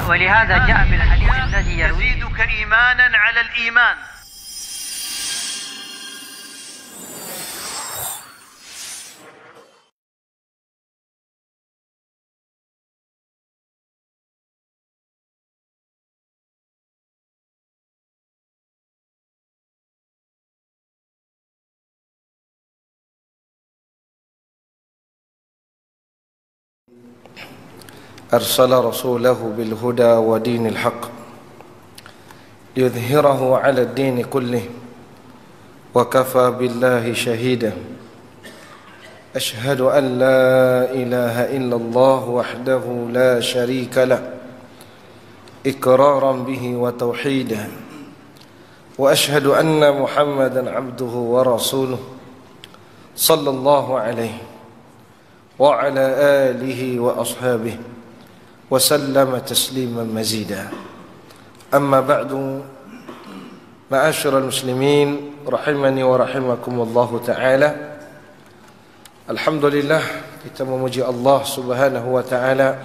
ولهذا جاء بالحديث الذي يروي يزيدك إيمانا على الإيمان. أرسل رسوله بالهدى ودين الحق ليظهره على الدين كله وكفى بالله شهيدا أشهد أن لا إله إلا الله وحده لا شريك له إقرارا به وتوحيدا وأشهد أن محمدا عبده ورسوله صلى الله عليه وعلى آله وأصحابه وسلم تسليما مزيدا. أما بعد، معاشر المسلمين rahimani wa rahimakumullah ta'ala. Alhamdulillah, kita memuji Allah subhanahu wa ta'ala,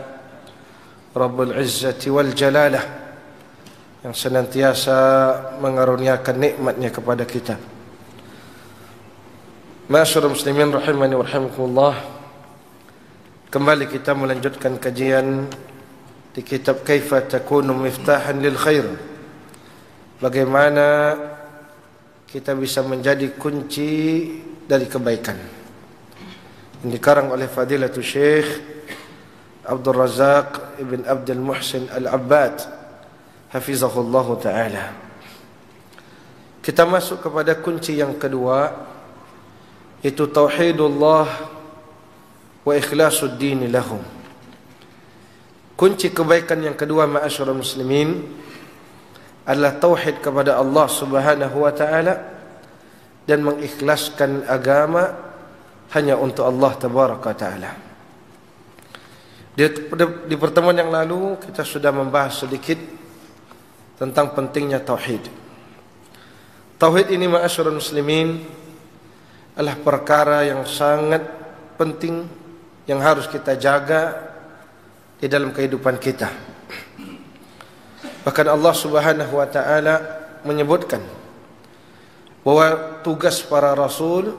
Rabbul Izzati wal Jalalah, yang senantiasa mengaruniakan nikmatnya kepada kita. Ma'asyiral muslimin rahimani wa rahimakumullah, kembali kita melanjutkan kajian di kitab Kaifa Takunu Miftahan lil Khair. Bagaimana kita bisa menjadi kunci dari kebaikan. Yang dikarang oleh Fadilatul Syekh Abdul Razak Ibn Abdul Muhsin Al-Abbad, hafizahullah ta'ala. Kita masuk kepada kunci yang kedua, yaitu Tauhidullah wa ikhlasul dini lahum. Kunci kebaikan yang kedua, ma'asyiral muslimin, adalah tauhid kepada Allah subhanahu wa ta'ala dan mengikhlaskan agama hanya untuk Allah tabaraka ta'ala. Di pertemuan yang lalu kita sudah membahas sedikit tentang pentingnya tauhid. Tauhid ini, ma'asyiral muslimin, adalah perkara yang sangat penting yang harus kita jaga di dalam kehidupan kita. Bahkan Allah subhanahu wa ta'ala menyebutkan bahwa tugas para rasul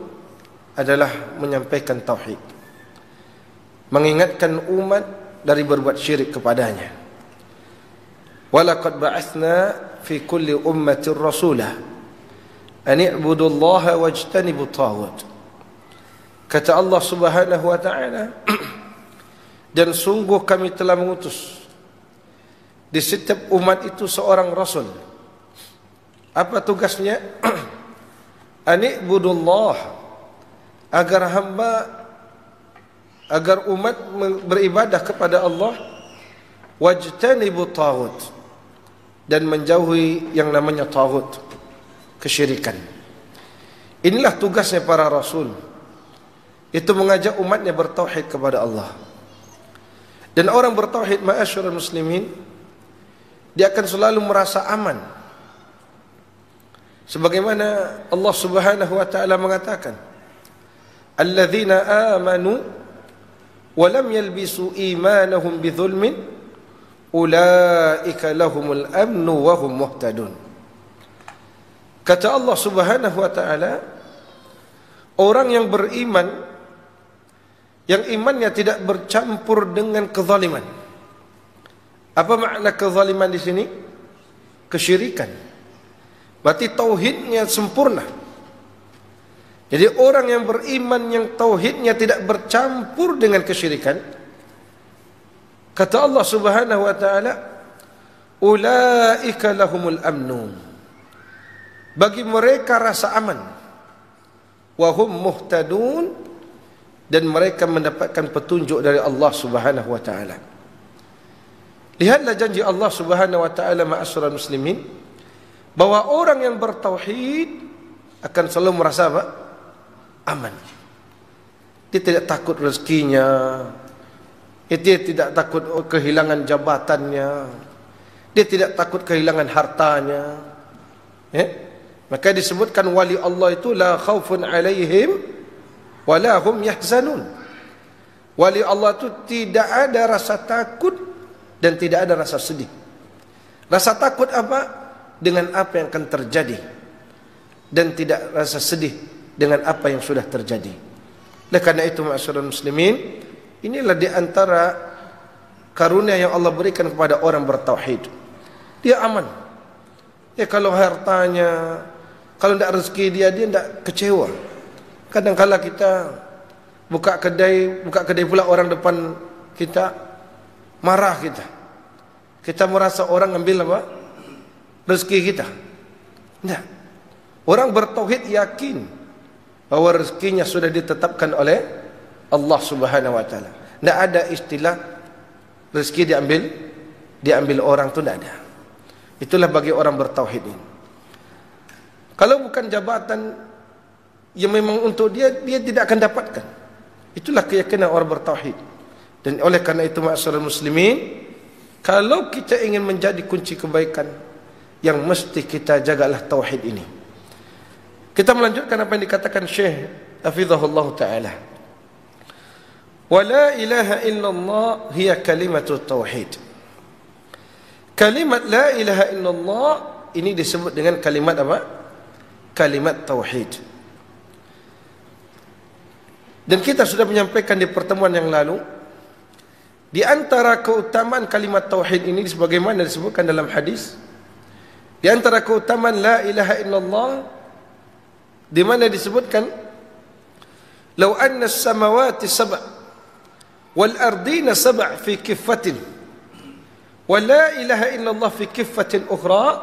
adalah menyampaikan tauhid, mengingatkan umat dari berbuat syirik kepadanya. Walaqad ba'atsna fi kulli ummatin rasulah an i'budu allaha wajtanibu taghut. Kata Allah subhanahu wa ta'ala, dan sungguh kami telah mengutus di setiap umat itu seorang rasul. Apa tugasnya? Ani'budullah, agar umat beribadah kepada Allah, wajtanibu taghut, dan menjauhi yang namanya taghut, kesyirikan. Inilah tugasnya para rasul, itu mengajak umatnya bertauhid kepada Allah. Dan orang bertauhid, ma'asyiral muslimin, dia akan selalu merasa aman. Sebagaimana Allah subhanahu wa ta'ala mengatakan, alladzina amanu wa lam yalbisu imanahum bidzulmin ulaika lahumul amnu wa hum muhtadun. Kata Allah subhanahu wa ta'ala, orang yang beriman, yang imannya tidak bercampur dengan kezaliman. Apa makna kezaliman di sini? Kesyirikan. Berarti tauhidnya sempurna. Jadi orang yang beriman yang tauhidnya tidak bercampur dengan kesyirikan, kata Allah subhanahu wa ta'ala, ulaika lahumul amnu, bagi mereka rasa aman, wa hum muhtadun, dan mereka mendapatkan petunjuk dari Allah subhanahu wa ta'ala. Lihatlah janji Allah subhanahu wa ta'ala, ma'asyiral muslimin, bahwa orang yang bertauhid akan selalu merasa apa? Aman. Dia tidak takut rezekinya, dia tidak takut kehilangan jabatannya, dia tidak takut kehilangan hartanya. Maka disebutkan wali Allah itu la khaufun alaihim wala hum yahzanun. Wali Allah itu tidak ada rasa takut dan tidak ada rasa sedih. Rasa takut apa? Dengan apa yang akan terjadi, dan tidak rasa sedih dengan apa yang sudah terjadi. Oleh karena itu, ma'asyiral muslimin, inilah di antara karunia yang Allah berikan kepada orang bertauhid. Dia aman. Ya, kalau hartanya, kalau tidak rezeki dia tidak kecewa. Kadang-kala kita buka kedai pula orang depan kita, marah kita. Kita merasa orang ambil apa? Rezeki kita. Tidak. Orang bertauhid yakin bahwa rezekinya sudah ditetapkan oleh Allah Subhanahu wa taala. Tidak ada istilah rezeki diambil orang, itu tidak ada. Itulah bagi orang bertauhid ini. Kalau bukan jabatan yang memang untuk dia tidak akan dapatkan. Itulah keyakinan orang bertauhid. Dan oleh karena itu, ma'asyiral muslimin, kalau kita ingin menjadi kunci kebaikan, yang mesti kita jagalah tauhid ini. Kita melanjutkan apa yang dikatakan Syekh hafizahullah taala. Wa la ilaha illallah hiya kalimatut tauhid. Kalimat la ilaha illallah ini disebut dengan kalimat apa? Kalimat tauhid. Dan kita sudah menyampaikan di pertemuan yang lalu, di antara keutamaan kalimat tauhid ini sebagaimana disebutkan dalam hadis, di antara keutamaan la ilaha illallah, di mana disebutkan, "Law anna as-samawati sab' wal ardina sab' fi kiffatin wa la ilaha illallah fi kiffatin ukhra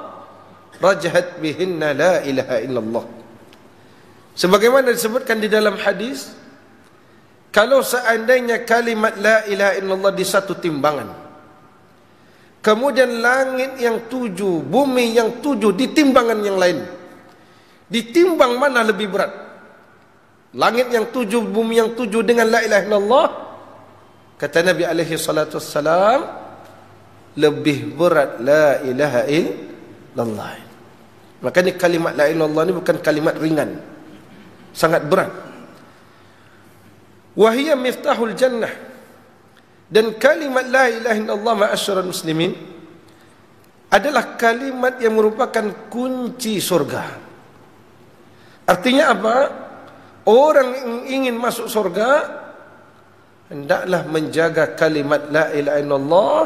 rajahat bihinna la ilaha illallah." Sebagaimana disebutkan di dalam hadis, kalau seandainya kalimat la ilaha illallah di satu timbangan, kemudian langit yang 7, bumi yang 7 di timbangan yang lain, ditimbang mana lebih berat? Langit yang 7, bumi yang 7 dengan la ilaha illallah, kata Nabi alaihi salatu wassalam, lebih berat la ilaha illallah. Makanya kalimat la ilaha illallah ini bukan kalimat ringan, sangat berat. Wahiyya miftahul jannah. Dan kalimat la ilaha illallah, ma'asyiral muslimin, adalah kalimat yang merupakan kunci surga. Artinya apa? Orang yang ingin masuk surga hendaklah menjaga kalimat la ilaha illallah,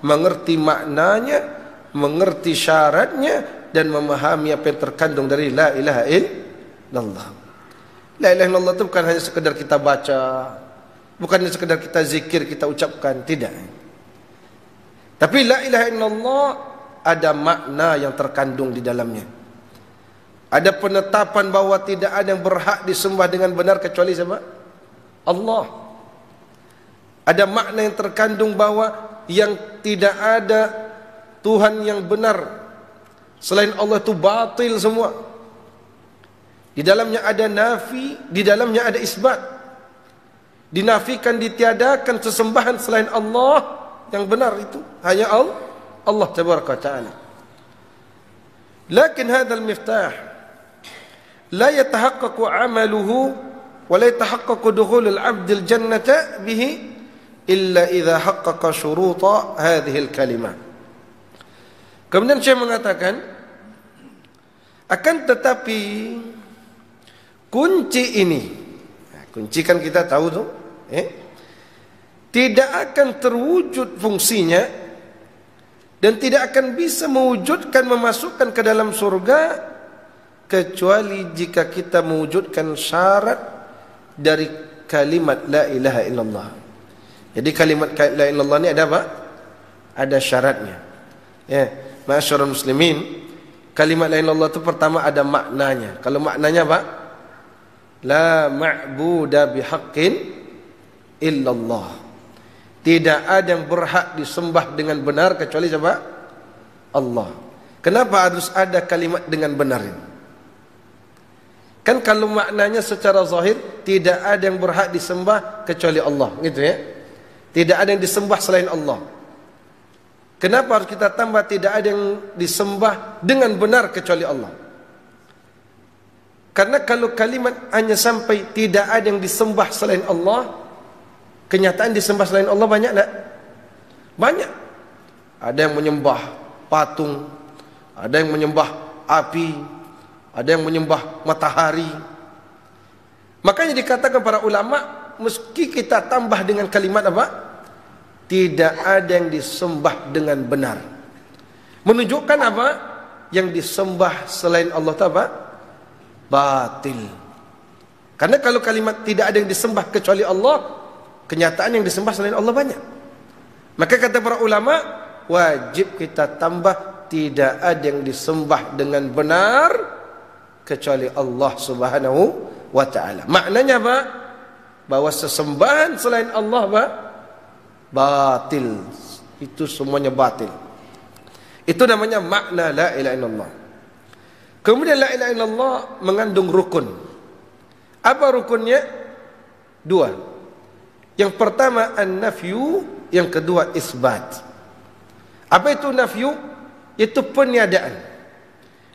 mengerti maknanya, mengerti syaratnya, dan memahami apa yang terkandung dari la ilaha illallah. La ilaha illallah itu bukan hanya sekedar kita baca, bukan hanya sekedar kita zikir, kita ucapkan, tidak. Tapi la ilaha illallah ada makna yang terkandung di dalamnya. Ada penetapan bahwa tidak ada yang berhak disembah dengan benar kecuali siapa? Allah. Ada makna yang terkandung bahwa yang tidak ada Tuhan yang benar selain Allah itu batil semua. Di dalamnya ada nafi, di dalamnya ada isbat. Dinafikan, ditiadakan sesembahan selain Allah yang benar itu hanya Allah tabaraka taala. Lakin hadzal miftah la yatahaqqaqu 'amaluhu wa la yatahaqqaqu dukhul al-'abd al-jannata bihi illa idza haqqaqa syuruta hadhihi al-kalimah. Kemudian saya mengatakan, akan tetapi kunci ini, kunci kan kita tahu tuh, tidak akan terwujud fungsinya dan tidak akan bisa mewujudkan, memasukkan ke dalam surga kecuali jika kita mewujudkan syarat dari kalimat la ilaha illallah. Jadi kalimat la ilaha illallah ini ada apa? Ada syaratnya. Ya, ma'asyiral muslimin, kalimat la ilaha illallah itu pertama ada maknanya. Kalau maknanya apa? La ma'buda bihaqqin illallah. Tidak ada yang berhak disembah dengan benar kecuali siapa? Allah. Kenapa harus ada kalimat dengan benar ini? Kan kalau maknanya secara zahir, tidak ada yang berhak disembah kecuali Allah, gitu ya. Tidak ada yang disembah selain Allah. Kenapa harus kita tambah tidak ada yang disembah dengan benar kecuali Allah? Karena kalau kalimat hanya sampai tidak ada yang disembah selain Allah, kenyataan disembah selain Allah banyak tak? Banyak. ada yang menyembah patung, ada yang menyembah api, ada yang menyembah matahari. Makanya dikatakan para ulama, meski kita tambah dengan kalimat apa? Tidak ada yang disembah dengan benar. Menunjukkan apa? Yang disembah selain Allah itu apa? Batil. Karena kalau kalimat tidak ada yang disembah kecuali Allah, kenyataan yang disembah selain Allah banyak. Maka kata para ulama, wajib kita tambah tidak ada yang disembah dengan benar kecuali Allah Subhanahu wa ta'ala. Maknanya apa? Bahwa sesembahan selain Allah apa? Batil. Itu semuanya batil. Itu namanya makna la ilaha illallah. Kemudian la ilaha illallah mengandung rukun. Apa rukunnya? Dua. Yang pertama an-nafyu, yang kedua isbat. Apa itu nafyu? Itu peniadaan.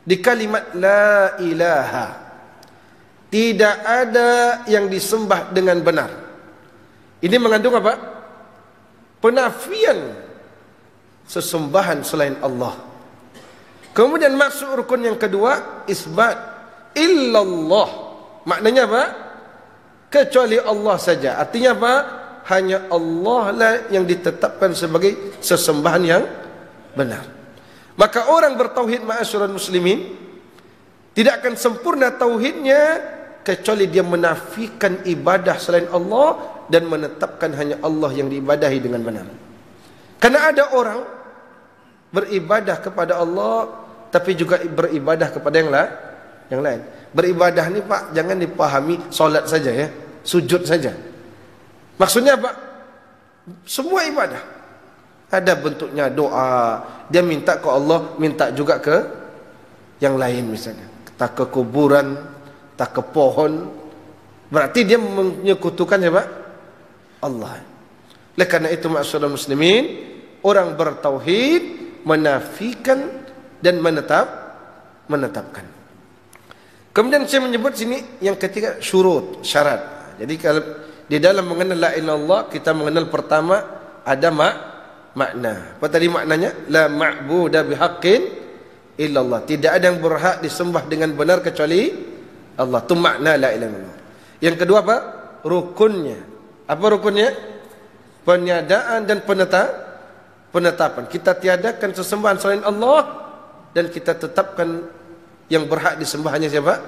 Di kalimat la ilaha tidak ada yang disembah dengan benar. Ini mengandung apa? Penafian sesembahan selain Allah. Kemudian masuk rukun yang kedua, isbat. Illallah. Maknanya apa? Kecuali Allah saja. Artinya apa? Hanya Allah lah yang ditetapkan sebagai sesembahan yang benar. Maka orang bertauhid ma'asyiral muslimin tidak akan sempurna tauhidnya kecuali dia menafikan ibadah selain Allah dan menetapkan hanya Allah yang diibadahi dengan benar. Karena ada orang beribadah kepada Allah tapi juga beribadah kepada yang lain. Beribadah ni Pak, jangan dipahami solat saja ya, sujud saja. Maksudnya apa? Semua ibadah. Ada bentuknya doa, dia minta ke Allah, minta juga ke yang lain misalnya. Tak ke kuburan, tak ke pohon. Berarti dia menyekutukan siapa? Allah. Oleh karena itu ma'asyiral muslimin, orang bertauhid menafikan dan menetapkan. Kemudian saya menyebut sini yang ketiga syurut, syarat. Jadi kalau di dalam mengenal la ilaha illallah, kita mengenal pertama ada makna. Apa tadi maknanya? La ma'buda bihaqqin illallah. Tidak ada yang berhak disembah dengan benar kecuali Allah. Itu makna la ilaha illallah. Yang kedua apa? Rukunnya. Apa rukunnya? Peniadaan dan penetapan. Kita tiadakan sesembahan selain Allah dan kita tetapkan yang berhak disembah hanya siapa?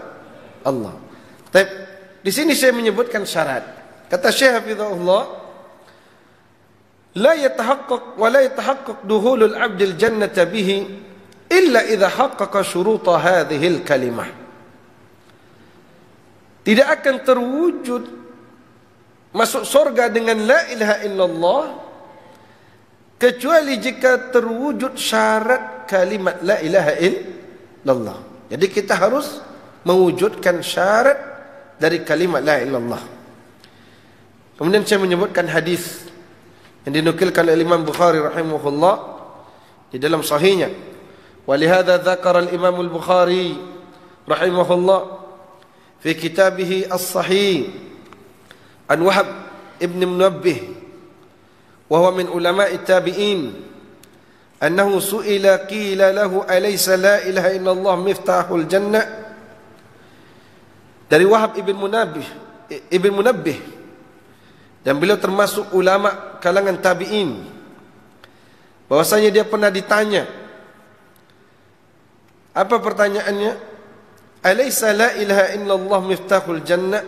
Allah. Tapi di sini saya menyebutkan syarat. Kata Syekh Hafizahullah, la yatahaqqaq wa la yatahaqqaq duhulul 'abdil jannata bihi illa idza haqqaqa syuruta hadhihi al-kalimah. Tidak akan terwujud masuk surga dengan la ilaha illallah kecuali jika terwujud syarat kalimat la ilaha illallah. Jadi kita harus mewujudkan syarat dari kalimat la ilaha illallah. Kemudian saya menyebutkan hadis yang dinukilkan oleh Imam Bukhari rahimahullah di dalam sahihnya. Walihada dzakara al-Imam al-Bukhari rahimahullah fi kitabih as-sahih an Wahab ibn Munabbih wa huwa min ulama'i tabi'in annahu su'ila qila lahu alaysa la ilaha illallah miftahul jannah. Dari Wahab ibn Munabbih, dan beliau termasuk ulama kalangan tabi'in, bahwasanya dia pernah ditanya. Apa pertanyaannya? Alaysa la ilaha illallah miftahul jannah?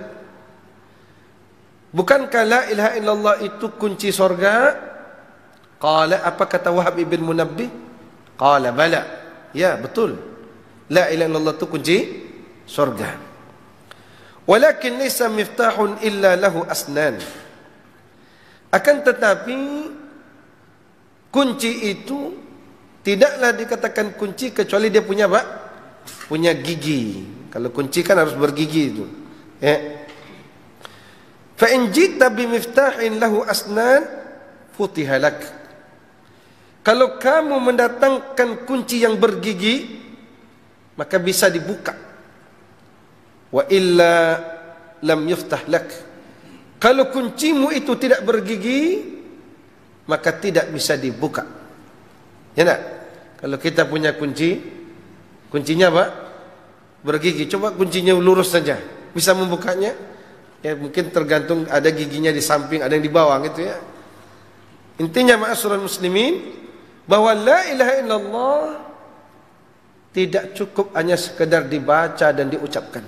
Bukankah la ilaha illallah itu kunci surga? Qala, apa kata Wahab ibn Munabbih? Qala bala. Ya, betul. La ilaha illallah itu kunci surga. Walakin laysa miftahun illa lahu asnan. Akan tetapi kunci itu tidaklah dikatakan kunci kecuali dia punya apa? Punya gigi. Kalau kunci kan harus bergigi itu. Ya. Fa in jita bi miftahin lahu asnan futiha lak. Kalau kamu mendatangkan kunci yang bergigi, maka bisa dibuka. Wa illa lam yuftah lak. Kalau kuncimu itu tidak bergigi, maka tidak bisa dibuka. Ya tak? Kalau kita punya kunci, kuncinya apa? Bergigi. Coba kuncinya lurus saja, bisa membukanya? Ya mungkin tergantung, ada giginya di samping, ada yang di bawah gitu ya. Intinya ma'asyiral muslimin, bahwa la ilaha illallah tidak cukup hanya sekedar dibaca dan diucapkan,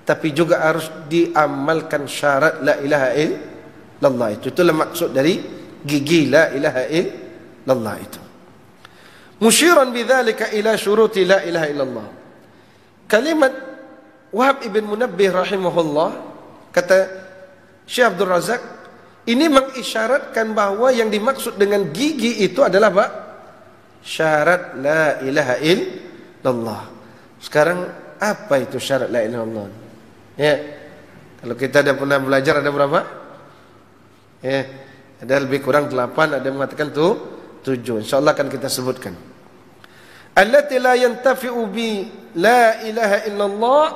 tapi juga harus diamalkan syarat la ilaha illallah itu. Itulah maksud dari gigi la ilaha illallah itu. Musyiran bidzalika ila syuruti la ilaha illallah. Kalimat Wahab ibn Munabbih rahimahullah, kata Syekh Abdul Razak, ini mengisyaratkan bahawa yang dimaksud dengan gigi itu adalah apa? Syarat la ilaha illallah. Sekarang apa itu syarat la ilaha illallah? Ya, kalau kita dah pernah belajar ada berapa? Ya, ada lebih kurang 8, ada yang mengatakan 7. InsyaAllah akan kita sebutkan. Allati la yantafi'u bi la ilaha illallah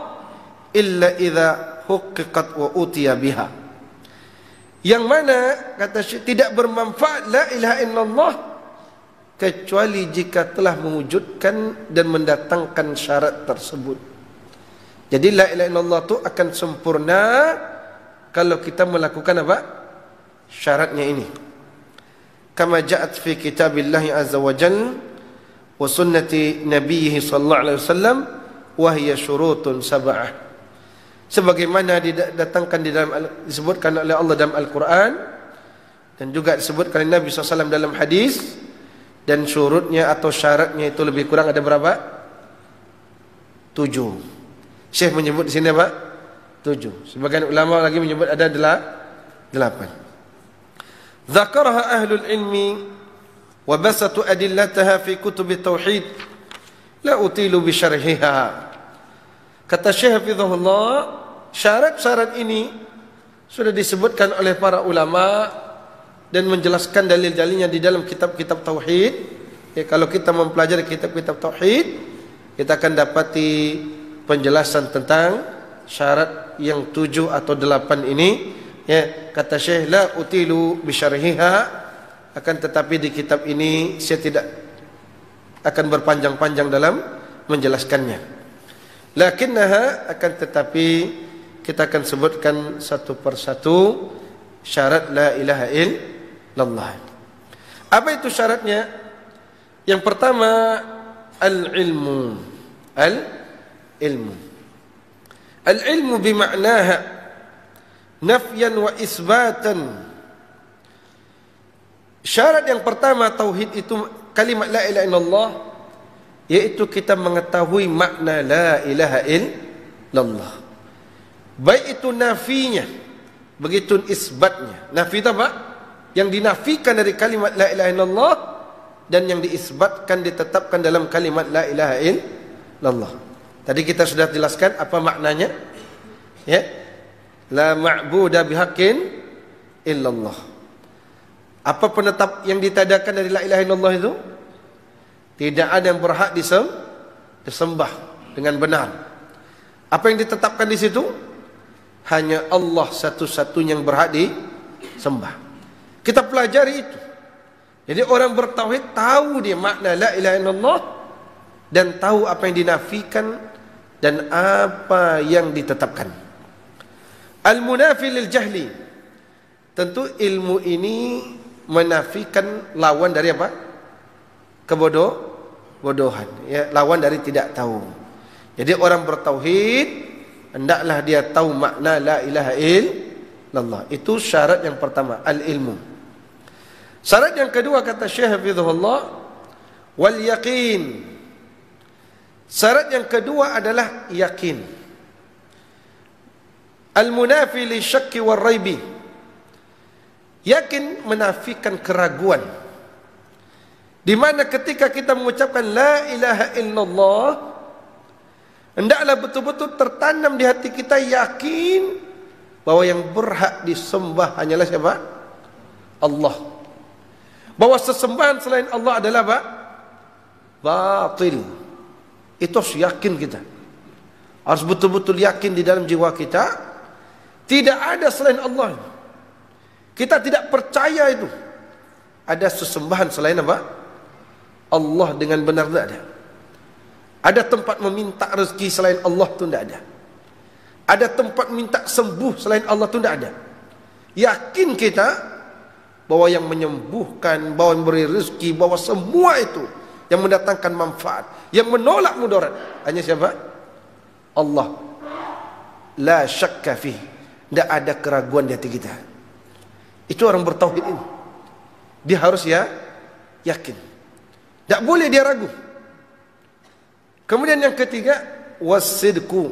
illa idza huqiqat wa utiya biha. Yang mana kata Syekh, tidak bermanfaat la ilaha illallah kecuali jika telah mewujudkan dan mendatangkan syarat tersebut. Jadi la ilaha illallah itu akan sempurna kalau kita melakukan apa? Syaratnya ini. Kama ja'at fi kitabillahi azza wa jalla wa sunnati nabiyhi sallallahu alaihi wasallam wa hiya syurutun sab'ah. Sebagaimana didatangkan di dalam, disebutkan oleh Allah dalam Al-Quran dan juga disebutkan oleh Nabi SAW dalam hadis, dan syurutnya atau syaratnya itu lebih kurang ada berapa? 7. Syekh menyebut di sini apa? 7. Sebagian ulama lagi menyebut ada 8. Dzakaraha ahlul ilmi wa basatu adillataha fi kutub tauhid la utilu bi syarhiha. Kata Syekh hafizahullah, syarat-syarat ini sudah disebutkan oleh para ulama dan menjelaskan dalil-dalilnya di dalam kitab-kitab tauhid. Ya, kalau kita mempelajari kitab-kitab tauhid, kita akan dapati penjelasan tentang syarat yang 7 atau 8 ini. Ya, kata Syekh, la utilu bisyarhiha, akan tetapi di kitab ini saya tidak akan berpanjang-panjang dalam menjelaskannya. Lakinnaha, akan tetapi kita akan sebutkan satu persatu syarat la ilaha illallah. Apa itu syaratnya? Yang pertama, al-ilmu. Al-ilmu. Al-ilmu bima'naha nafyan wa isbatan. Syarat yang pertama tauhid itu, kalimat la ilaha illallah, yaitu kita mengetahui makna la ilaha illallah. Baik itu nafinya, begitu isbatnya. Nafi itu apa? Yang dinafikan dari kalimat la ilaha illallah, dan yang diisbatkan, ditetapkan dalam kalimat la ilaha illallah. Tadi kita sudah jelaskan apa maknanya. Ya, la ma'buda bihaqqin illallah. Apa penetap yang ditadakan dari la ilaha illallah itu? Tidak ada yang berhak disembah dengan benar. Apa yang ditetapkan di situ? Hanya Allah satu-satunya yang berhak disembah. Kita pelajari itu. Jadi orang bertauhid tahu dia makna la ilaha illallah, dan tahu apa yang dinafikan dan apa yang ditetapkan. Al-munafi lil jahli. Tentu ilmu ini menafikan lawan dari apa? Kebodohan, ya, lawan dari tidak tahu. Jadi orang bertauhid hendaklah dia tahu makna la ilaha illallah. Itu syarat yang pertama, al-ilmu. Syarat yang kedua kata Syekh hafizahullah, wal yaqin. Syarat yang kedua adalah yakin. Al-munafi li syakki wal raibi. Yakin menafikan keraguan. Di mana ketika kita mengucapkan la ilaha illallah, hendaklah betul-betul tertanam di hati kita yakin bahwa yang berhak disembah hanyalah siapa? Allah. Bahwa sesembahan selain Allah adalah apa? Batil. Itu harus yakin kita. Harus betul-betul yakin di dalam jiwa kita, tidak ada selain Allah. Kita tidak percaya itu ada sesembahan selain apa? Allah dengan benar tak ada. Ada tempat meminta rezeki selain Allah tu tak ada. Ada tempat minta sembuh selain Allah tu tak ada. Yakin kita bahawa yang menyembuhkan, bahawa yang memberi rezeki, bahawa semua itu yang mendatangkan manfaat, yang menolak mudarat, hanya siapa? Allah. La syakka fih. Tak ada keraguan di hati kita. Itu orang bertauhid ini. Dia harus yakin. Tak boleh dia ragu. Kemudian yang ketiga, wasidku.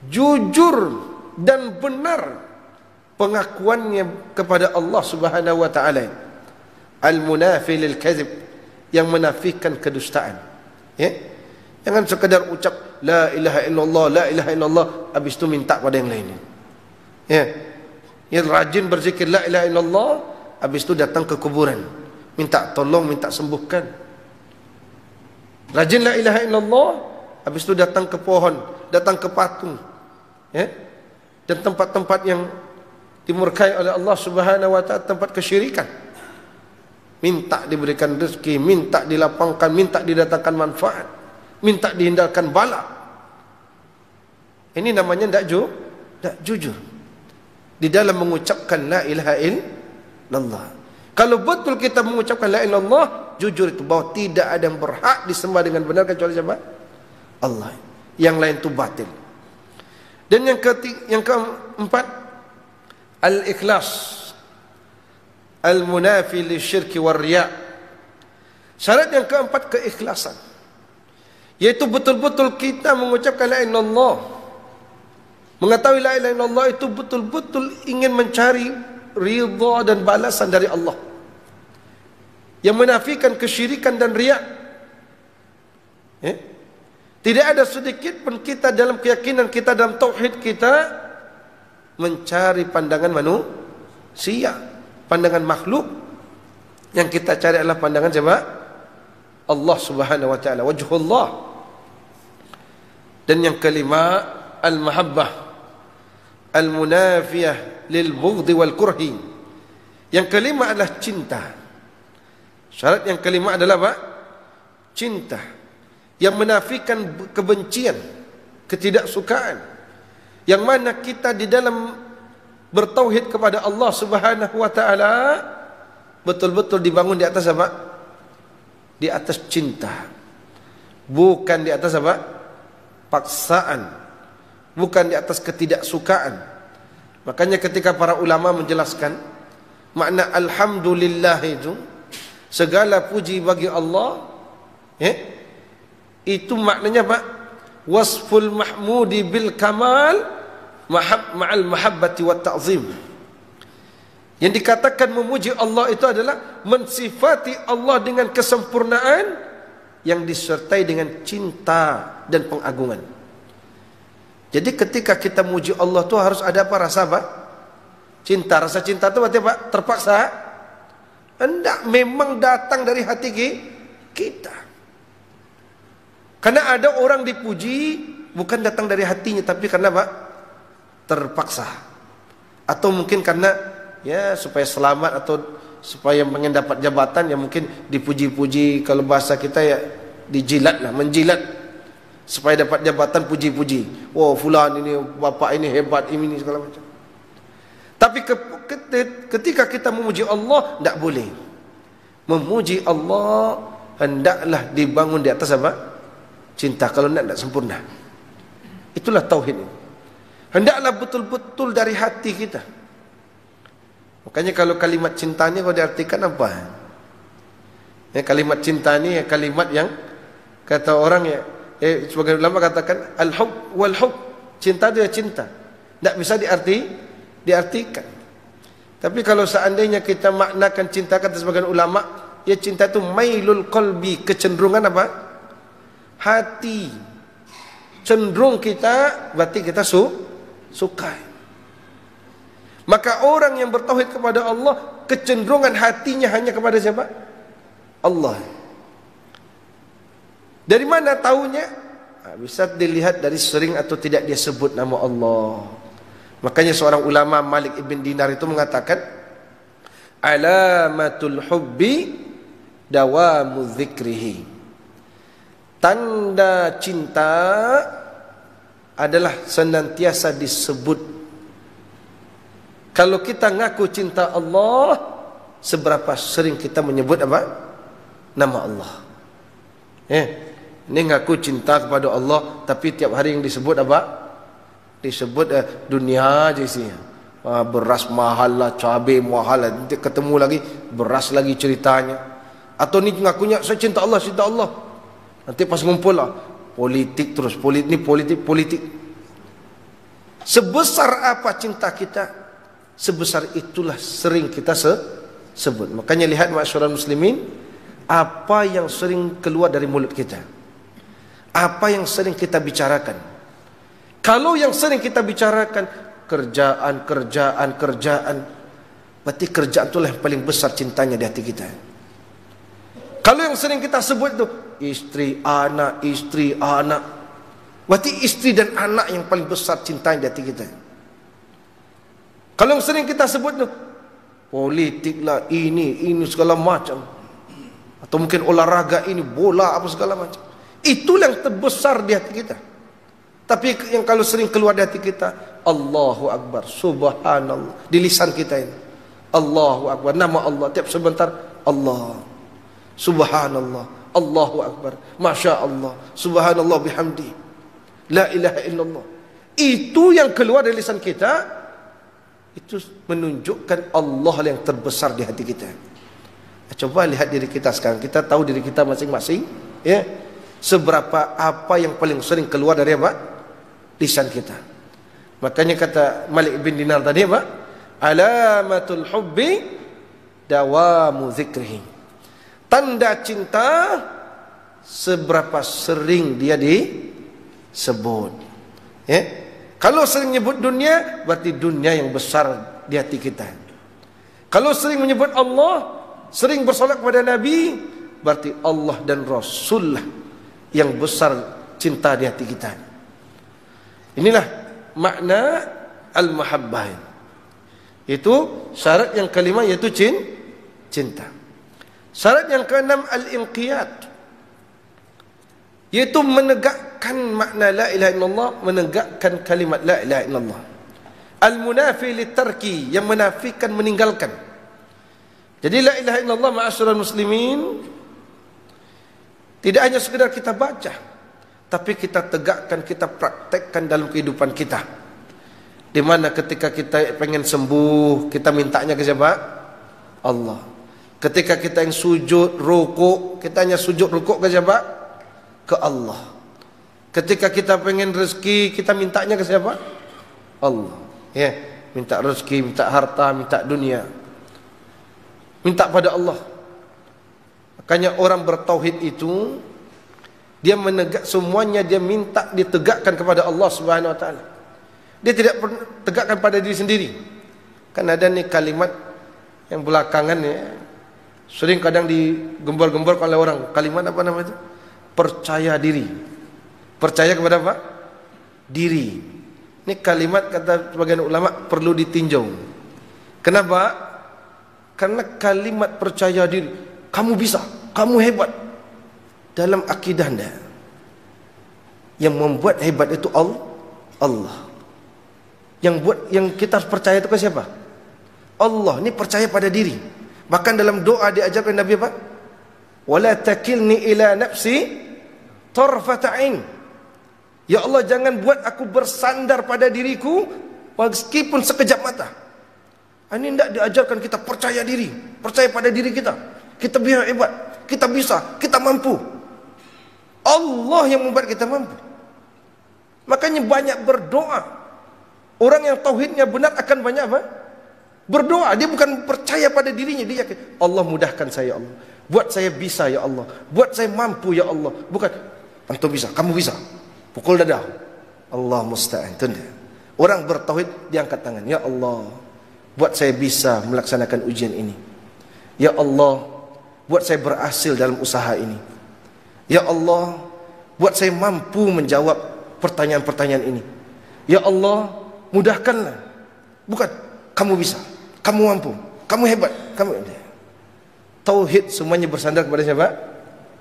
Jujur dan benar pengakuannya kepada Allah Subhanahu wa taala. Al-munafi lil kadzib, yang menafikan kedustaan. Ya? Jangan sekadar ucap la ilaha illallah, la ilaha illallah, habis itu minta pada yang lain. Ya. Yang rajin berzikir la ilaha illallah, habis itu datang ke kuburan, minta tolong, minta sembuhkan. Rajin la ilaha illallah, habis itu datang ke pohon, datang ke patung. Ya? Dan tempat-tempat yang dimurkai oleh Allah Subhanahu wa taala, tempat kesyirikan. Minta diberikan rezeki, minta dilapangkan, minta didatangkan manfaat, minta dihindarkan bala. Ini namanya tak jujur di dalam mengucapkan la ilaha illallah. Kalau betul kita mengucapkan la ilaha illallah, jujur itu bahwa tidak ada yang berhak disembah dengan benar kecuali siapa? Allah. Yang lain itu batil. Dan yang keempat, al-ikhlas, al-munafi lisyirki war-riya. Syarat yang keempat, keikhlasan, yaitu betul-betul kita mengucapkan la ilaha illallah, mengetahui la ilaha illallah itu betul-betul ingin mencari ridha dan balasan dari Allah, yang menafikan kesyirikan dan riya. Tidak ada sedikit pun kita dalam keyakinan kita, dalam tauhid kita, mencari pandangan manusia, pandangan makhluk. Yang kita cari adalah pandangan siapa? Allah Subhanahu wa taala, wajhullah. Dan yang kelima, al-mahabbah al-munafiyah lil bughdi wal kurhi. Yang kelima adalah cinta. Syarat yang kelima adalah apa? Cinta, yang menafikan kebencian, ketidaksukaan. Yang mana kita di dalam bertauhid kepada Allah Subhanahu wa taala betul-betul dibangun di atas apa? Di atas cinta. Bukan di atas apa? Paksaan. Bukan di atas ketidaksukaan. Makanya ketika para ulama menjelaskan makna alhamdulillah itu, segala puji bagi Allah, itu maknanya apa? Wasful mahmudi bil kamal ma'al mahabbati wat ta'zim. Yang dikatakan memuji Allah itu adalah mensifati Allah dengan kesempurnaan yang disertai dengan cinta dan pengagungan. Jadi ketika kita memuji Allah itu harus ada apa? Rasa apa? Cinta. Rasa cinta itu berarti apa? Terpaksa? Hendak memang datang dari hati kita. Karena ada orang dipuji bukan datang dari hatinya, tapi karena apa? Terpaksa. Atau mungkin karena supaya selamat, atau supaya pengen dapat jabatan, yang mungkin dipuji-puji. Kalau bahasa kita dijilat lah, menjilat, supaya dapat jabatan, puji-puji. Oh fulan ini, bapak ini hebat, ini segala macam. Tapi ketika kita memuji Allah, tidak boleh. Memuji Allah hendaklah dibangun di atas apa? Cinta. Kalau tidak sempurna. Itulah tauhid. Hendaklah betul-betul dari hati kita. Makanya kalau kalimat cinta ni kalau diartikan apa? Kalimat cinta ni kalimat yang kata orang sebagai ulama katakan al-hub wal-hub. Cinta dia cinta. Tak bisa diartikan. Tapi kalau seandainya kita maknakan cinta, kata sebagian ulama, cinta itu mailul qalbi, kecenderungan apa? Hati. Cenderung kita, berarti kita suka. Maka orang yang bertauhid kepada Allah, kecenderungan hatinya hanya kepada siapa? Allah. Dari mana tahunya? Bisa dilihat dari sering atau tidak dia sebut nama Allah. Makanya seorang ulama, Malik ibn Dinar, itu mengatakan alamatul hubbi dawamu dzikrihi. Tanda cinta adalah senantiasa disebut. Kalau kita ngaku cinta Allah, seberapa sering kita menyebut apa? Nama Allah. Ini ngaku cinta kepada Allah, tapi tiap hari yang disebut apa? Disebut dunia aja isinya. Beras mahal lah, cabai mahal lah, nanti ketemu lagi beras lagi ceritanya. Atau ni ngakunya saya cinta Allah, cinta Allah. Nanti pas ngumpul lah politik terus, politik. Sebesar apa cinta kita, sebesar itulah sering kita sebut. Makanya lihat ma'asyiral muslimin, apa yang sering keluar dari mulut kita, apa yang sering kita bicarakan. Kalau yang sering kita bicarakan kerjaan, berarti kerjaan itulah yang paling besar cintanya di hati kita. Kalau yang sering kita sebut itu istri, anak, berarti istri dan anak yang paling besar cintanya di hati kita. Kalau yang sering kita sebut itu politik lah, ini segala macam, atau mungkin olahraga ini, bola apa segala macam, itulah yang terbesar di hati kita. Tapi yang kalau sering keluar dari hati kita, Allahu Akbar, Subhanallah, di lisan kita ini, Allahu Akbar, nama Allah, tiap sebentar Allah, Subhanallah, Allahu Akbar, Masya Allah, Subhanallah bihamdi, La ilaha illallah. Itu yang keluar dari lisan kita, itu menunjukkan Allah yang terbesar di hati kita. Coba lihat diri kita sekarang, kita tahu diri kita masing-masing, ya, seberapa apa yang paling sering keluar dari apa? Lisan kita. Makanya kata Malik bin Dinar tadi apa? Alamatul hubbi dawamu dzikrihi. Tanda cinta seberapa sering dia disebut. Ya. Kalau sering menyebut dunia, berarti dunia yang besar di hati kita. Kalau sering menyebut Allah, sering bersolat kepada Nabi, berarti Allah dan Rasul yang besar cinta di hati kita. Inilah makna al-mahabbah. Itu syarat yang kelima, yaitu cinta. Syarat yang keenam al-inqiyad, yaitu menegakkan makna la ilaha illallah, menegakkan kalimat la ilaha illallah. Al-munafi litarki, yang menafikan, meninggalkan. Jadi la ilaha illallah ma'asyiral muslimin tidak hanya sekedar kita baca, tapi kita tegakkan, kita praktekkan dalam kehidupan kita. Di mana ketika kita pengen sembuh, kita mintanya ke siapa? Allah. Ketika kita yang sujud, rukuk, kita hanya sujud rukuk ke siapa? Ke Allah. Ketika kita pengen rezeki, kita mintanya ke siapa? Allah. Ya, minta rezeki, minta harta, minta dunia, minta pada Allah. Makanya orang bertauhid itu, dia menegak semuanya, dia minta ditegakkan kepada Allah Subhanahu wa taala. Dia tidak tegakkan pada diri sendiri. Kan ada nih kalimat yang belakangan ya, sering kadang digembor-gembor oleh orang. Kalimat apa nama itu? Percaya diri. Percaya kepada apa? Diri. Ini kalimat kata sebagian ulama perlu ditinjau. Kenapa? Karena kalimat percaya diri, kamu bisa, kamu hebat, dalam akidah anda, yang membuat hebat itu Allah. Yang kita harus percaya itu ke siapa? Allah. Ini percaya pada diri. Bahkan dalam doa diajarkan Nabi apa? Wala takilni ila nafsi tarfata ain. Ya Allah, jangan buat aku bersandar pada diriku meskipun sekejap mata. Ini tidak diajarkan kita percaya diri, percaya pada diri kita. Kita biar hebat, kita bisa, kita mampu. Allah yang membuat kita mampu. Makanya banyak berdoa. Orang yang tauhidnya benar akan banyak apa? Berdoa. Dia bukan percaya pada dirinya, dia yakin Allah mudahkan saya, ya Allah. Buat saya bisa, ya Allah. Buat saya mampu, ya Allah. Bukan antum bisa, kamu bisa. Pukul dada. Allah musta'an. Orang bertauhid diangkat tangan, ya Allah, buat saya bisa melaksanakan ujian ini. Ya Allah, buat saya berhasil dalam usaha ini. Ya Allah, buat saya mampu menjawab pertanyaan-pertanyaan ini. Ya Allah, mudahkanlah. Bukan kamu bisa, kamu mampu, kamu hebat, kamu. Tauhid semuanya bersandar kepada siapa?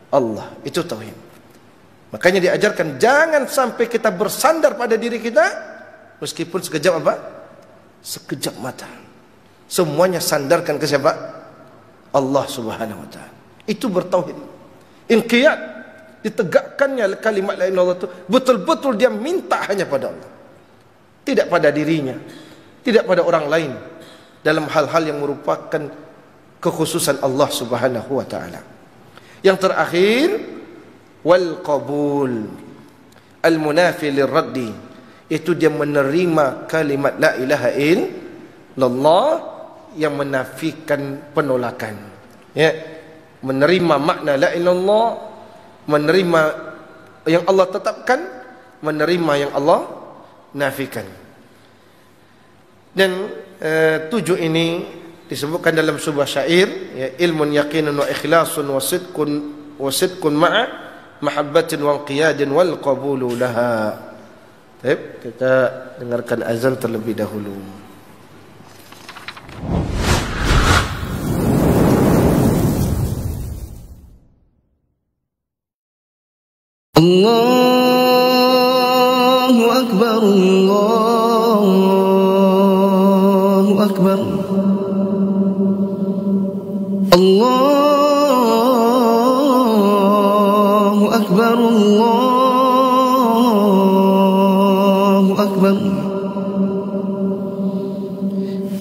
Allah. Itu tauhid. Makanya diajarkan jangan sampai kita bersandar pada diri kita meskipun sekejap apa? Sekejap mata. Semuanya sandarkan ke siapa? Allah Subhanahu wa taala. Itu bertauhid. Inqiyad, ditegakkannya kalimat la ilaha illallah itu betul-betul dia minta hanya pada Allah. Tidak pada dirinya, tidak pada orang lain dalam hal-hal yang merupakan kekhususan Allah Subhanahu wa taala. Yang terakhir, wal qabul al munafi lirraddi, itu dia menerima kalimat la ilaha illallah yang menafikan penolakan. Ya, menerima makna la ilaha illallah, menerima yang Allah tetapkan, menerima yang Allah nafikan. Dan 7 ini disebutkan dalam sebuah syair, ya, ilmun yaqinun wa ikhlasun wa sidqun ma'a mahabbatin wa qiyadin wal qabulu laha. Baik, kita dengarkan azan terlebih dahulu. Allahu akbar, Allahu akbar, Allahu akbar, Allahu akbar.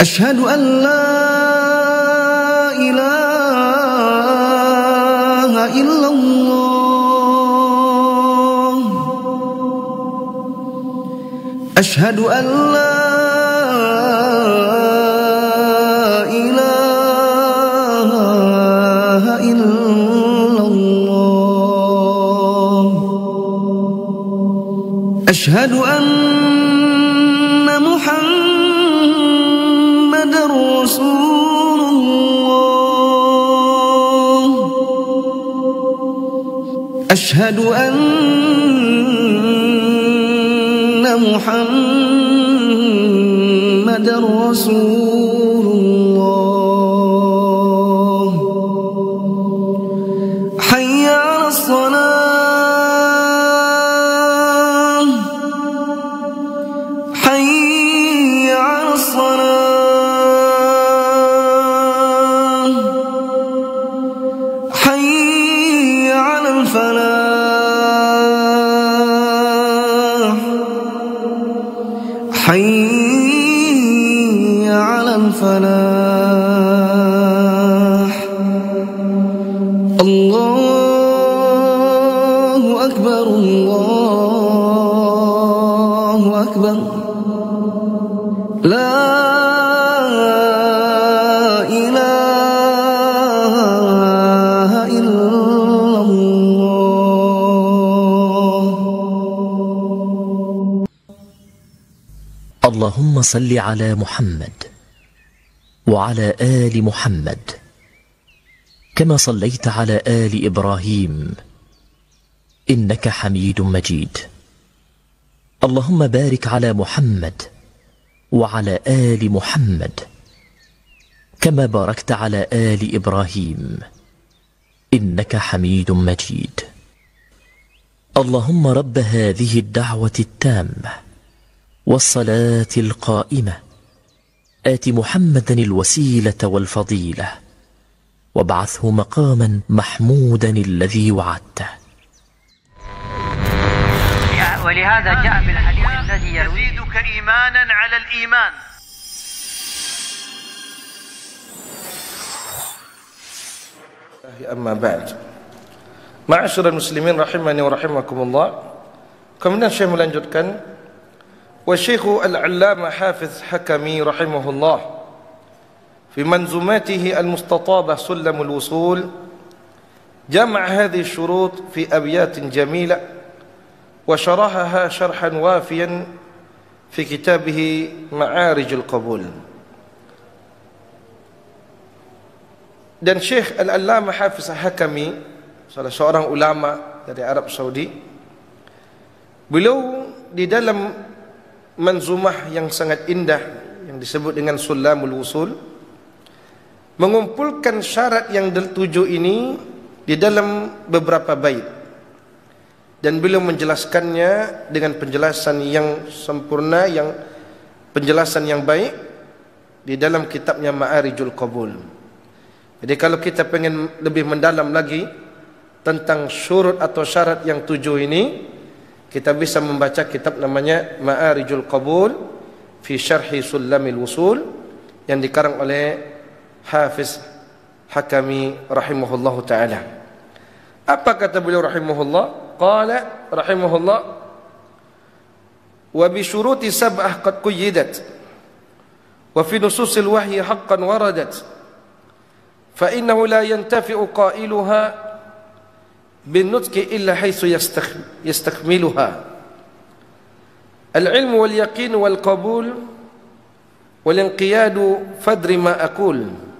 Asyhadu an la ilaha illallah, asyhadu an la أشهد أن محمدًا رسول الله، أشهد أن محمدًا رسول الله. حي على الصلاة، حي على الفلاح. الله أكبر، الله أكبر، لا إله إلا اللهم صل على محمد وعلى آل محمد كما صليت على آل إبراهيم إنك حميد مجيد. اللهم بارك على محمد وعلى آل محمد كما باركت على آل إبراهيم إنك حميد مجيد. اللهم رب هذه الدعوة التامة والصلاة القائمة آت محمدا الوسيلة والفضيلة وابعثه مقاما محمودا الذي وعدته. ولهذا جاء بالحديث الذي يرويه يزيدك إيمانا على الإيمان. Amma ba'd. Ma'asyiral muslimin rahimani wa rahimakumullah. Kemudian Syekh melanjutkan, wa Syekh al-Allamah Hafiz Hakami rahimahullah fi manzumatihi al-mustatabah Sulamul Wusul jama' hadhihi syurut fi abyatin jamila wa syarahaha syarhan wafiyan fi kitabih Ma'arijul Qabul. Dan Syekh Al-Allamah Hafiz Hakami, salah seorang ulama dari Arab Saudi, beliau di dalam manzumah yang sangat indah yang disebut dengan Sulamul Wusul, mengumpulkan syarat yang 7 ini di dalam beberapa bait, dan beliau menjelaskannya dengan penjelasan yang sempurna, yang penjelasan yang baik di dalam kitabnya Ma'arijul Qabul. Jadi kalau kita pengen lebih mendalam lagi tentang syurut atau syarat yang 7 ini, kita bisa membaca kitab namanya Ma'arijul Qabul fi Syarhi Sulamil Wusul yang dikarang oleh Hafiz Hakami rahimahullahu ta'ala. Apa kata beliau rahimahullah? Qala rahimahullah, wa bi syuruti sab'ah qad quyyidat wa fi nususil wahyi haqqan waradat fa innahu la yantafi'u qailuha bin nutqi illa haythu yastakmiluha al-ilmu wal yaqin wal qabul wal inqiyadu fadri ma aqul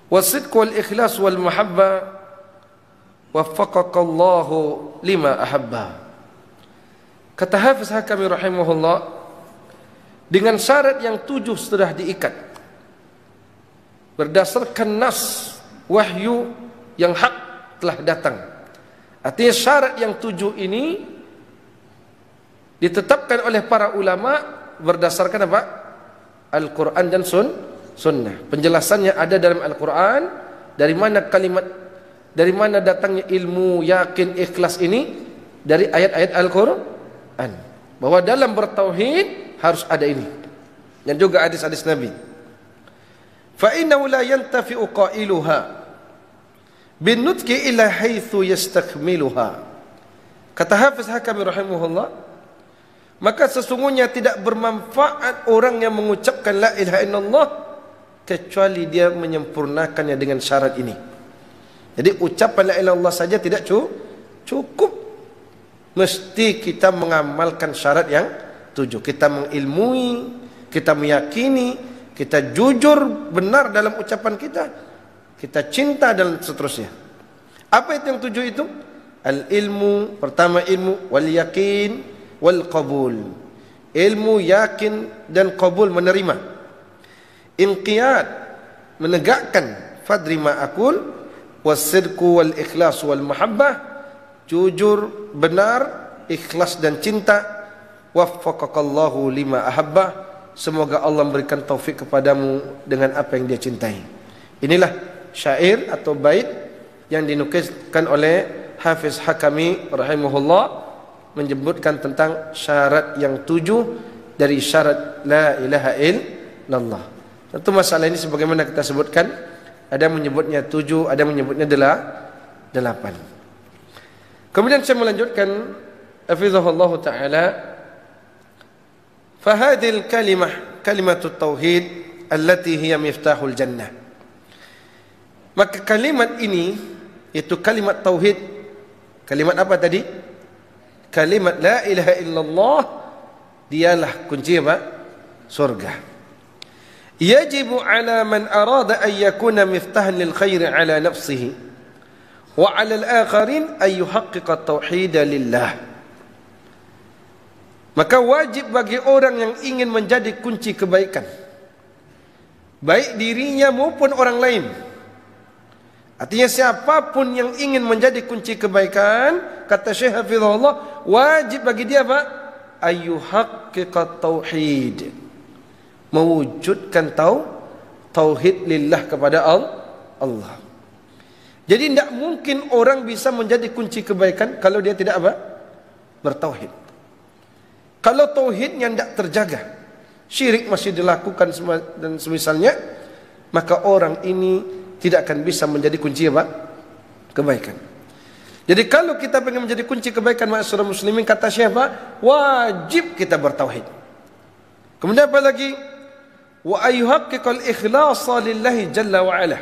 والصدق والإخلاص والمحبة وفقك الله لما أحبه. Kata Hafiz Hakami rahimahullah, dengan syarat yang 7 sudah diikat berdasarkan nas wahyu yang hak telah datang. Artinya syarat yang 7 ini ditetapkan oleh para ulama berdasarkan apa? Al-Quran dan Sunnah. Penjelasannya ada dalam Al-Quran. Dari mana kalimat, dari mana datangnya ilmu, yakin, ikhlas ini? Dari ayat-ayat Al-Quran. Bahwa dalam bertauhid harus ada ini. Dan juga hadis-hadis Nabi. Fa innahu la yantafi'u qailuha bin nutqi illa haitsu yastakmiluha. Kata Hafiz Hakami rahimahullah, maka sesungguhnya tidak bermanfaat orang yang mengucapkan la ilaha illallah kecuali dia menyempurnakannya dengan syarat ini. Jadi ucapan la ilaha illallah saja tidak cukup. Mesti kita mengamalkan syarat yang 7. Kita mengilmui, kita meyakini, kita jujur benar dalam ucapan kita, kita cinta dan seterusnya. Apa itu yang 7 itu? Al-ilmu, pertama ilmu, wal yakin, wal qabul. Ilmu, yakin dan qabul, menerima. Inqiyad, menegakkan, fadri ma aqul, was-sidqu wal ikhlas wal mahabbah, jujur, benar, ikhlas dan cinta. Waffaqakallahu lima ahabbah, semoga Allah memberikan taufik kepadamu dengan apa yang dia cintai. Inilah syair atau bait yang dinukiskan oleh Hafiz Hakami rahimahullah, menyebutkan tentang syarat yang 7 dari syarat la ilaha illallah. Tentu masalah ini sebagaimana kita sebutkan, ada menyebutnya 7, ada menyebutnya 8. Kemudian saya melanjutkan, hafizahullah ta'ala, fahadil kalimah, kalimatut tauhid allati hiya miftahul jannah. Maka kalimat ini, itu kalimat tauhid. Kalimat apa tadi? Kalimat la ilaha illallah, dialah kunci apa? Surga. Yajibu ala man arada an yakuna miftahan lil khairi ala nafsihi wa ala al-akharin an yuhaqqiqa tauhid lillah. Maka wajib bagi orang yang ingin menjadi kunci kebaikan, baik dirinya maupun orang lain. Artinya siapapun yang ingin menjadi kunci kebaikan, kata Syekh Hafizahullah, wajib bagi dia apa? Ayyuhaqqiqa tauhid, mewujudkan tauhid lillah kepada Allah. Jadi tidak mungkin orang bisa menjadi kunci kebaikan kalau dia tidak apa? Bertauhid. Kalau tauhidnya tidak terjaga, syirik masih dilakukan dan semisalnya, maka orang ini tidak akan bisa menjadi kunci apa? Kebaikan. Jadi kalau kita ingin menjadi kunci kebaikan ma'asyiral muslimin, kata siapa? Wajib kita bertauhid. Kemudian apa lagi? Wa ayyuhaqqiqal ikhlasa lillahi jalla wa ala.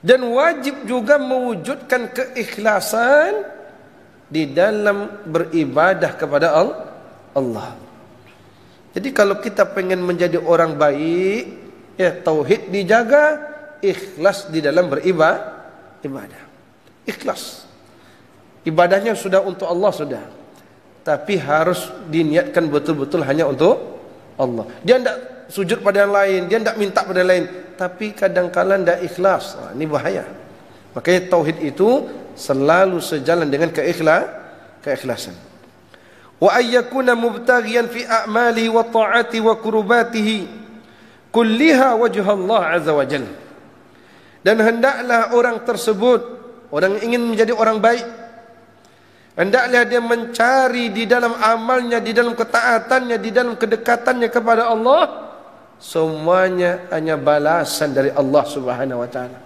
Dan wajib juga mewujudkan keikhlasan di dalam beribadah kepada Allah. Jadi kalau kita pengen menjadi orang baik, ya tauhid dijaga, ikhlas di dalam beribadah. Ikhlas. Ibadahnya sudah untuk Allah sudah. Tapi harus diniatkan betul-betul hanya untuk Allah. Dia tidak sujud pada yang lain, dia tidak minta pada yang lain, tapi kadang-kadang tidak ikhlas. Ini bahaya. Makanya tauhid itu selalu sejalan dengan keikhlasan. Wa ayyakuna mubtaghiyan fi a'malihi wa ta'ati wa qurbatihi kulliha wajha Allah azza wa jalla. Dan hendaklah orang tersebut, orang yang ingin menjadi orang baik, hendaklah dia mencari di dalam amalnya, di dalam ketaatannya, di dalam kedekatannya kepada Allah, semuanya hanya balasan dari Allah Subhanahu wa taala.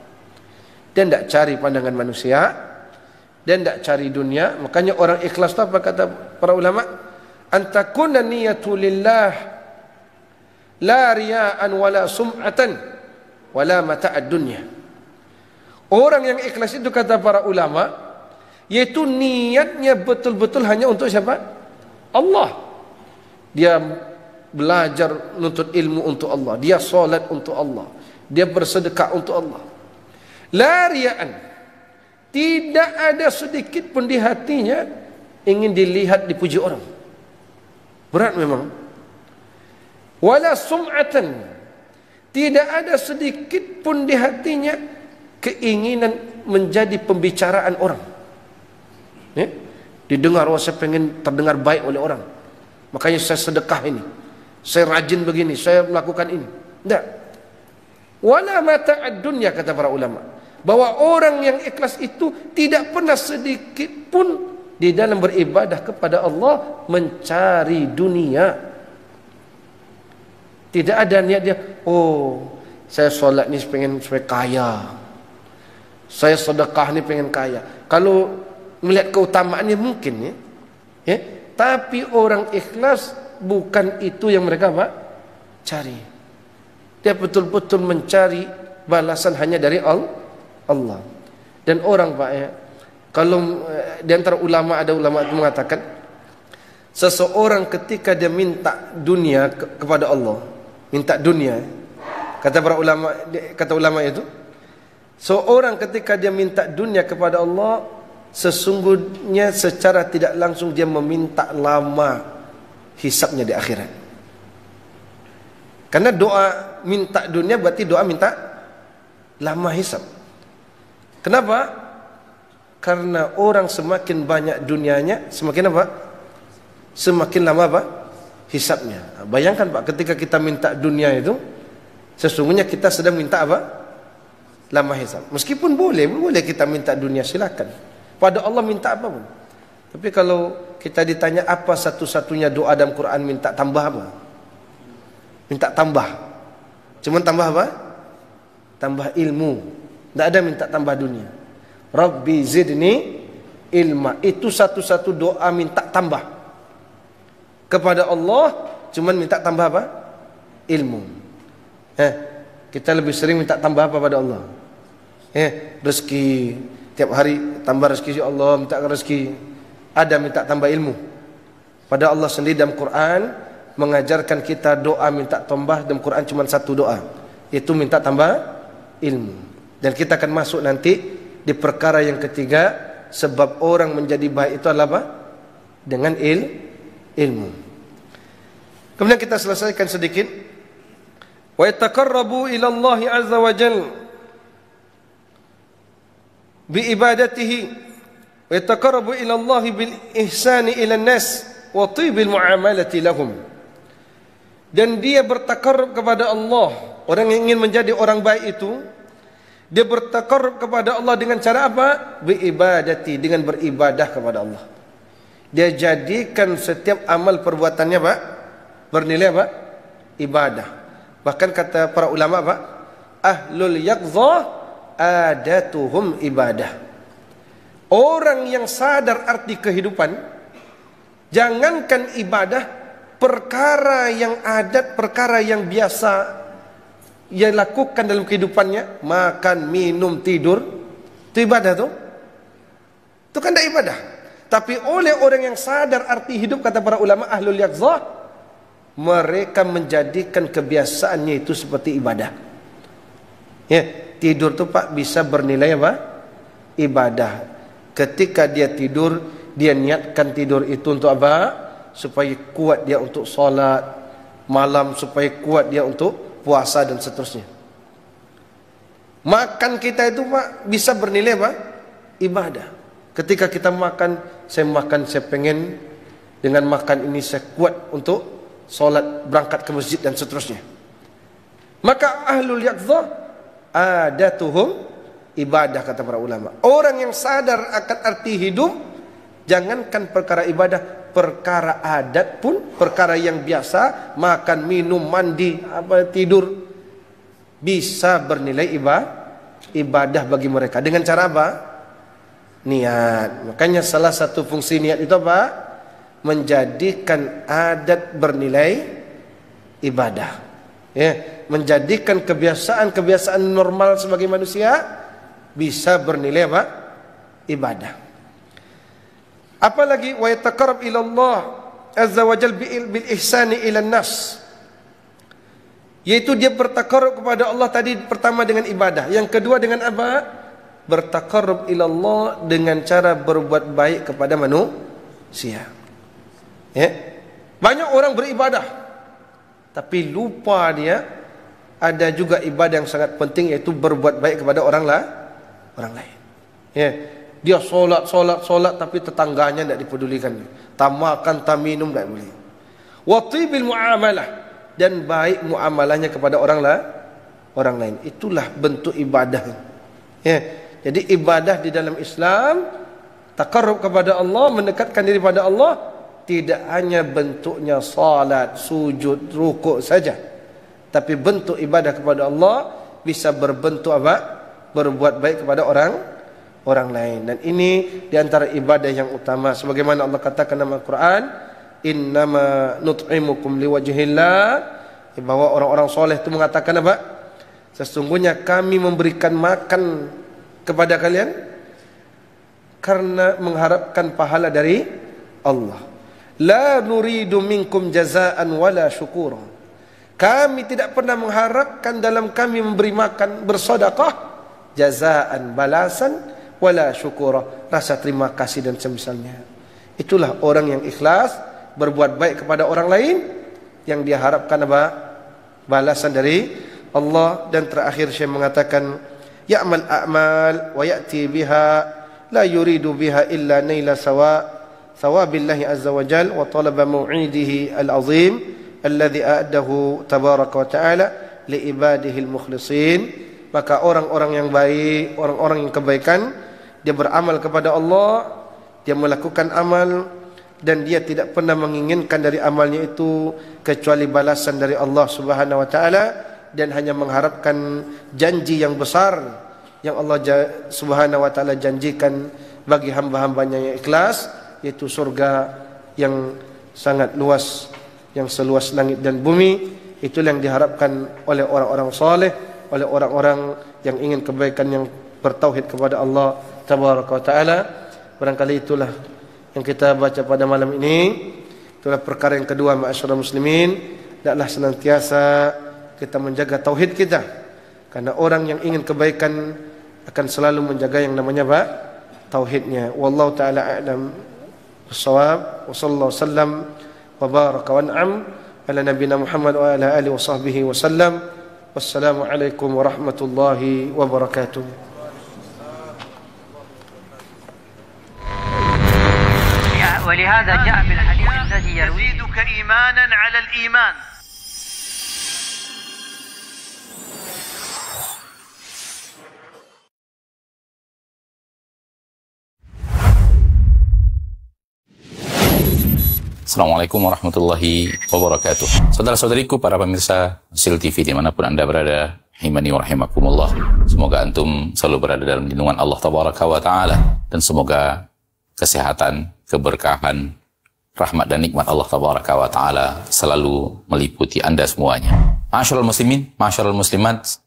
Dia tidak cari pandangan manusia, dia tidak cari dunia. Makanya orang ikhlas itu apa kata para ulama? Antakuna niyatu lillah la riya'an wala sum'atan wala mata'ad dunya. Orang yang ikhlas itu kata para ulama, yaitu niatnya betul-betul hanya untuk siapa? Allah. Dia belajar menuntut ilmu untuk Allah, dia solat untuk Allah, dia bersedekah untuk Allah. La riya'an, tidak ada sedikit pun di hatinya ingin dilihat, dipuji orang. Berat memang. Wala sum'atan, tidak ada sedikit pun di hatinya keinginan menjadi pembicaraan orang. Didengar, saya pengen terdengar baik oleh orang, makanya saya sedekah ini, saya rajin begini, saya melakukan ini. Tidak. Wala mata'ad dunya, kata para ulama, bahwa orang yang ikhlas itu tidak pernah sedikit pun di dalam beribadah kepada Allah mencari dunia. Tidak ada niat dia, oh saya solat ni pengen supaya kaya, saya sedekah ni pengen kaya. Kalau melihat keutamaannya mungkin ya. Tapi orang ikhlas bukan itu yang mereka cari. Dia betul-betul mencari balasan hanya dari Allah. Dan orang kalau di antara ulama, ada ulama itu mengatakan, seseorang ketika dia minta dunia kepada Allah, minta dunia, kata para ulama, kata ulama itu, seorang ketika dia minta dunia kepada Allah, sesungguhnya secara tidak langsung dia meminta lama hisabnya di akhirat. Karena doa minta dunia berarti doa minta lama hisab. Kenapa? Karena orang semakin banyak dunianya, semakin apa? Semakin lama apa? Hisabnya. Bayangkan Pak, ketika kita minta dunia itu, sesungguhnya kita sedang minta apa? Lama hisab. Meskipun boleh kita minta dunia, silakan. Pada Allah minta apa pun. Tapi kalau kita ditanya apa satu-satunya doa dalam Quran minta tambah apa? Minta tambah. Cuma tambah apa? Tambah ilmu. Tidak ada minta tambah dunia. Rabbi zidni ilma. Itu satu-satu doa minta tambah. Kepada Allah cuma minta tambah apa? Ilmu. Kita lebih sering minta tambah apa pada Allah? Rezeki. Tiap hari tambah rezeki, ya Allah, minta rezeki. Ada minta tambah ilmu. Pada Allah sendiri dalam Quran mengajarkan kita doa minta tambah. Dalam Quran cuma satu doa, itu minta tambah ilmu. Dan kita akan masuk nanti di perkara yang ketiga, sebab orang menjadi baik itu adalah apa? Dengan ilmu. Kemudian kita selesaikan sedikit. Wa yataqarrabu ila Allah azza wa jalla bi ibadatihi wa yataqarrabu ila Allah bil ihsani ila an-nas wa tibil muamalati lahum. Dan dia bertakarrub kepada Allah. Orang yang ingin menjadi orang baik itu, dia bertakarrub kepada Allah dengan cara apa? Bi ibadati, dengan beribadah kepada Allah. Dia jadikan setiap amal perbuatannya apa? Bernilai apa? Ibadah. Bahkan kata para ulama apa? Ahlul yaqzah adatuhum ibadah. Orang yang sadar arti kehidupan, jangankan ibadah, perkara yang adat, perkara yang biasa ia lakukan dalam kehidupannya, makan, minum, tidur, itu ibadah tuh. Itu kan tidak ibadah. Tapi oleh orang yang sadar arti hidup, kata para ulama ahlul yaqzah, mereka menjadikan kebiasaannya itu seperti ibadah. Tidur tuh Pak bisa bernilai apa? Ibadah. Ketika dia tidur, dia niatkan tidur itu untuk apa? Supaya kuat dia untuk solat malam, supaya kuat dia untuk puasa dan seterusnya. Makan kita itu Pak bisa bernilai apa? Ibadah. Ketika kita makan, saya pengen dengan makan ini saya kuat untuk solat, berangkat ke masjid dan seterusnya. Maka ahlul yaqdzah adatuhum ibadah, kata para ulama. Orang yang sadar akan arti hidup, jangankan perkara ibadah, perkara adat pun, perkara yang biasa, makan, minum, mandi, tidur, bisa bernilai ibadah bagi mereka. Dengan cara apa? Niat. Makanya salah satu fungsi niat itu apa? Menjadikan adat bernilai ibadah. Ya, menjadikan kebiasaan normal sebagai manusia bisa bernilai apa? Ibadah. Apalagi wa yataqarrab ila Allah azza wa jalla bil ihsani ila nas. Yaitu dia bertakarrub kepada Allah tadi pertama dengan ibadah, yang kedua dengan apa? Bertakarrub ila Allah dengan cara berbuat baik kepada manusia. Ya. Banyak orang beribadah tapi lupa dia ada juga ibadah yang sangat penting, yaitu berbuat baik kepada orang lain. Ya. Dia solat tapi tetangganya tidak dipedulikan. Tak makan, tak minum, tidak boleh. Wa tibil muamalah, dan baik muamalahnya kepada orang lain. Itulah bentuk ibadah. Ya. Jadi ibadah di dalam Islam, takarrub kepada Allah, mendekatkan diri pada Allah, tidak hanya bentuknya salat, sujud, rukuk saja, tapi bentuk ibadah kepada Allah bisa berbentuk apa? Berbuat baik kepada orang lain. Dan ini di antara ibadah yang utama, sebagaimana Allah katakan dalam Al-Quran, innama nut'imukum liwajhillah, bahwa orang-orang soleh itu mengatakan apa? Sesungguhnya kami memberikan makan kepada kalian karena mengharapkan pahala dari Allah. La nuridu minkum jazaan wala syukura. Kami tidak pernah mengharapkan dalam kami memberi makan, bersedekah, jazaan, balasan, wala syukura, rasa terima kasih dan semisalnya. Itulah orang yang ikhlas berbuat baik kepada orang lain, yang dia harapkan apa? Balasan dari Allah. Dan terakhir Syekh mengatakan, ya'mal a'mal wa ya'ti biha la yuridu biha illa naila thawabillahi azza wa jal wa talaba mau'idihi al-azim alladhi a'addahu tabaraka wa ta'ala li ibadihi al-mukhlisin. Maka orang-orang yang baik, orang-orang yang kebaikan, dia beramal kepada Allah, dia melakukan amal, dan dia tidak pernah menginginkan dari amalnya itu kecuali balasan dari Allah Subhanahu wa taala, dan hanya mengharapkan janji yang besar yang Allah Subhanahu wa taala janjikan bagi hamba-hambanya yang ikhlas, yaitu surga yang sangat luas, yang seluas langit dan bumi. Itulah yang diharapkan oleh orang-orang saleh, oleh orang-orang yang ingin kebaikan, yang bertauhid kepada Allah Tabaraka wa taala. Barangkali itulah yang kita baca pada malam ini. Itulah perkara yang kedua, ma'asyiral muslimin, hendaklah senantiasa kita menjaga tauhid kita, karena orang yang ingin kebaikan akan selalu menjaga yang namanya apa? Tauhidnya. Wallahu taala a'lam bissawab. Wa sallallahu sallam wa baraka wa an'am ala nabiyina Muhammad wa ala alihi wa sahbihi wa sallam. Wassalamu alaikum warahmatullahi wabarakatuh. ولهذا جاء بالحديث الذي يرويه يزيدك إيمانا على الإيمان. Assalamualaikum warahmatullahi wabarakatuh. Saudara-saudariku, para pemirsa Sil TV dimanapun Anda berada, rahimani wa rahimakumullah. Semoga antum selalu berada dalam lindungan Allah Tabaraka wa ta'ala, dan semoga kesehatan, keberkahan, rahmat dan nikmat Allah Tabaraka wa ta'ala selalu meliputi Anda semuanya. Ma'asyiral muslimin, ma'asyiral muslimat,